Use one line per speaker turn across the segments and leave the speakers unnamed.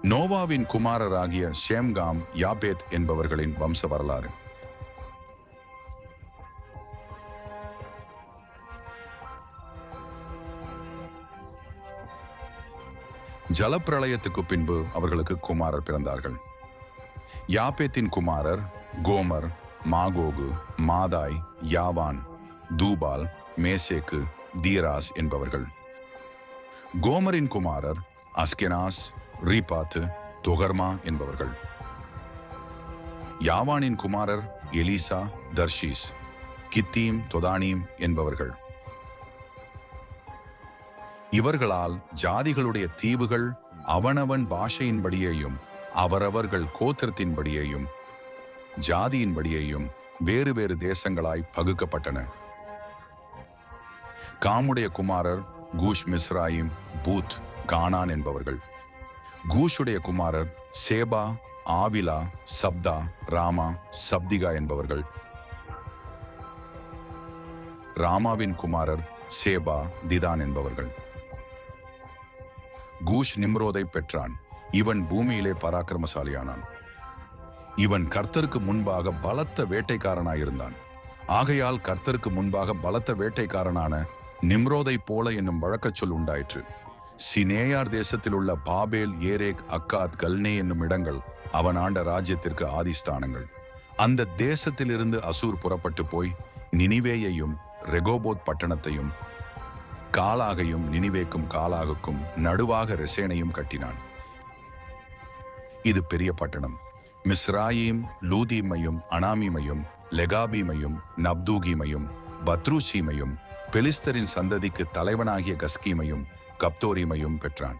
நோவாவின் குமாரராகிய ஷேம்காம் யாபேத் என்பவர்களின் வம்ச வரலாறு. ஜலப்பிரளயத்துக்கு பின்பு அவர்களுக்கு குமாரர் பிறந்தார்கள். யாபேத்தின் குமாரர் கோமர், மாகோகு, மாதாய், யாவான், தூபால், மேசேக்கு, தீராஸ் என்பவர்கள். கோமரின் குமாரர் அஸ்கெனாஸ், ரீபாத்து, தொகர்மா என்பவர்கள். யாவானின் குமாரர் எலிசா, தர்ஷீஸ், கித்தீம், தொதானீம் என்பவர்கள். இவர்களால் ஜாதிகளுடைய தீவுகள் அவனவன் பாஷையின்படியேயும் அவரவர்கள் கோத்திரத்தின்படியேயும் ஜாதியின்படியேயும் வேறு வேறு தேசங்களாய் பகுக்கப்பட்டன. காமுடைய குமாரர் கூஷ், மிஸ்ராயிம், பூத், கானான் என்பவர்கள். கூஷுடைய குமாரர் சேபா, ஆவிலா, சப்தா, ராமா, சப்திகா என்பவர்கள். ராமாவின் குமாரர் சேபா, திதான் என்பவர்கள். கூஷ் நிம்ரோதை பெற்றான். இவன் பூமியிலே பராக்கிரமசாலியானான். இவன் கர்த்தருக்கு முன்பாக பலத்த வேட்டைக்காரனாயிருந்தான். ஆகையால் கர்த்தருக்கு முன்பாக பலத்த வேட்டைக்காரனான நிம்ரோதை போல என்னும் வழக்கச் சொல் உண்டாயிற்று. சினேயார் தேசத்தில் உள்ள பாபேல், ஏரேக், அக்காத், கல்னே என்னும் இடங்கள் அவன் ஆண்ட ராஜ்யத்திற்கு ஆதிஸ்தானங்கள். அந்த தேசத்திலிருந்து அசூர் புறப்பட்டு போய் நினிவேயையும் ரெகோபோத் பட்டணத்தையும் காலாகையும் நினிவேக்கும் காலாகுக்கும் நடுவாக ரெசேனையும் கட்டினான். இது பெரிய பட்டணம். மிஸ்ராயீம், லூதீமையும், அனாமீமையும், லெகாபீமையும், நப்தூகீமையும், பத்ரூசீமையும், பெலிஸ்தரின் சந்ததிக்கு தலைவனாகிய கஸ்கீமையும் கப்தோரிமையும் பெற்றான்.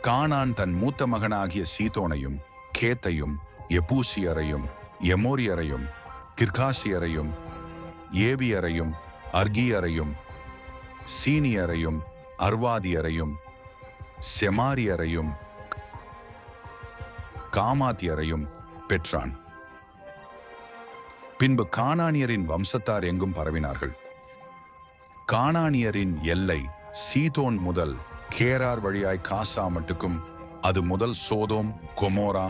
கானான் தன் மூத்த மகனாகிய சீதோனையும், கேத்தையும், எபூசியரையும், எமோரியரையும், கிர்காசியரையும், ஏவியரையும், அர்கியரையும், சீனியரையும், அர்வாதியரையும், செமாரியரையும், காமாத்தியரையும் பெற்றான். பின்பு கானானியரின் வம்சத்தார் எங்கும் பரவினார்கள். கானானியரின் எல்லை சீதோன் முதல் கேரார் வழியாய் காசா மட்டுக்கும், அது முதல் சோதோம், கொமோரா,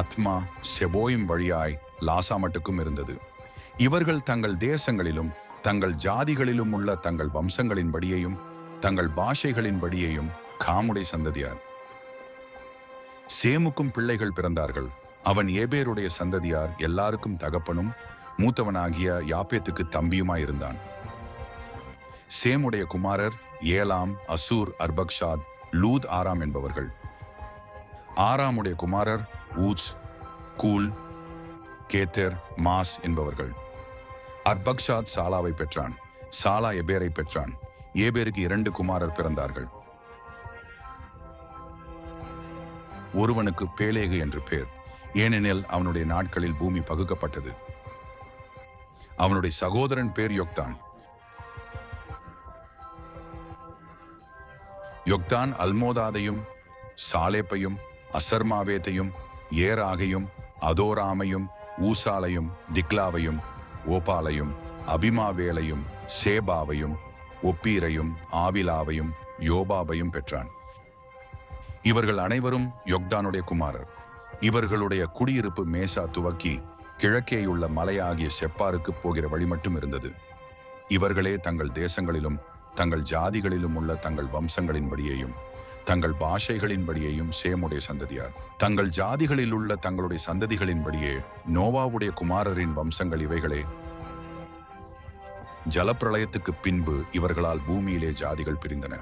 அத்மா, செபோயிம் வழியாய் லாசா மட்டுக்கும் இருந்தது. இவர்கள் தங்கள் தேசங்களிலும் தங்கள் ஜாதிகளிலும் உள்ள தங்கள் வம்சங்களின்படியையும் தங்கள் பாஷைகளின்படியையும் காமுடை சந்ததியார். சேமுக்கும் பிள்ளைகள் பிறந்தார்கள். அவன் ஏபேருடைய சந்ததியார் எல்லாருக்கும் தகப்பனும் மூத்தவனாகிய யாப்பேத்துக்கு தம்பியுமாயிருந்தான். சேமுடைய குமாரர் ஏலாம், அசூர், அர்பக்ஷாத், லூத், ஆராம் என்பவர்கள். ஆராமுடைய குமாரர் ஊத்ஸ், கூல், கேத்தர், மாஸ் என்பவர்கள். அர்பக்ஷாத் சாலாவை பெற்றான். சாலா எபேரை பெற்றான். ஏபேருக்கு 2 குமாரர் பிறந்தார்கள். ஒருவனுக்கு பேலேகு என்று பேர், ஏனெனில் அவனுடைய நாட்களில் பூமி பகுக்கப்பட்டது. அவனுடைய சகோதரன் பேர் யொக்தான். யொக்தான் அல்மோதாதையும், சாலேப்பையும், அசர்மாவேத்தையும், ஏராகையும், அதோராமையும், ஊசாலையும், திக்லாவையும், ஓபாலையும், அபிமாவேலையும், சேபாவையும், ஒப்பீரையும், ஆவிலாவையும், யோபாபையும் பெற்றான். இவர்கள் அனைவரும் யொக்தானுடைய குமாரர். இவர்களுடைய குடியிருப்பு மேசா துவக்கி கிழக்கேயுள்ள மலையாகிய செப்பாருக்கு போகிற வழி மட்டும் இருந்தது. இவர்களே தங்கள் தேசங்களிலும் தங்கள் ஜாதிகளிலும் உள்ள தங்கள் வம்சங்களின்படியேயும் தங்கள் பாஷைகளின்படியேயும் சேமுடைய சந்ததியார். தங்கள் ஜாதிகளில் உள்ள தங்களுடைய சந்ததிகளின்படியே நோவாவுடைய குமாரரின் வம்சங்கள் இவைகளே. ஜலப்பிரளயத்துக்கு பின்பு இவர்களால் பூமியிலே ஜாதிகள் பிரிந்தன.